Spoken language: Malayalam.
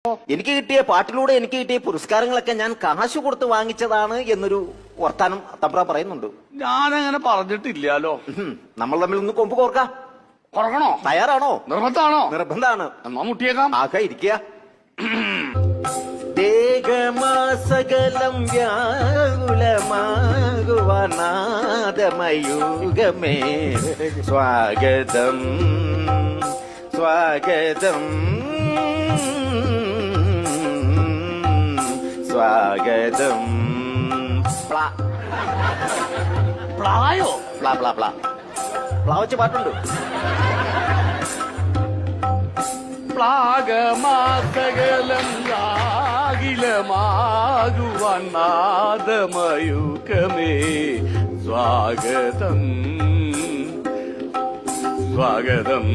എനിക്ക് കിട്ടിയ പാട്ടിലൂടെ എനിക്ക് കിട്ടിയ പുരസ്കാരങ്ങളൊക്കെ ഞാൻ കാശ് കൊടുത്ത് വാങ്ങിച്ചതാണ് എന്നൊരു വർത്താനം തമ്പ്ര പറയുന്നുണ്ട്. ഞാനങ്ങനെ പറഞ്ഞിട്ടില്ലാലോ. നമ്മൾ തമ്മിൽ ഒന്ന് കൊമ്പ് കോർക്കാം. കുറക്കണോ? തയ്യാറാണോ? നിർബന്ധാണോ? നിർബന്ധാണ്. എന്നാ മുട്ടിയേക്കാം. ആക ഇരിക്കുക. ദേഹമാസകലം വ്യാകുലമാകുവനാദമയുഗമേ സ്വാഗതം സ്വാഗതം സ്വാഗതം. പ്ലായോ? പ്ലാ പ്ലാ പ്ലാ പ്ലാ വെച്ച് പാട്ടുണ്ട്. പ്ലാഗമാസകലം ലാകിലമാകുവാൻ നാദമയുഗമേ സ്വാഗതം സ്വാഗതം.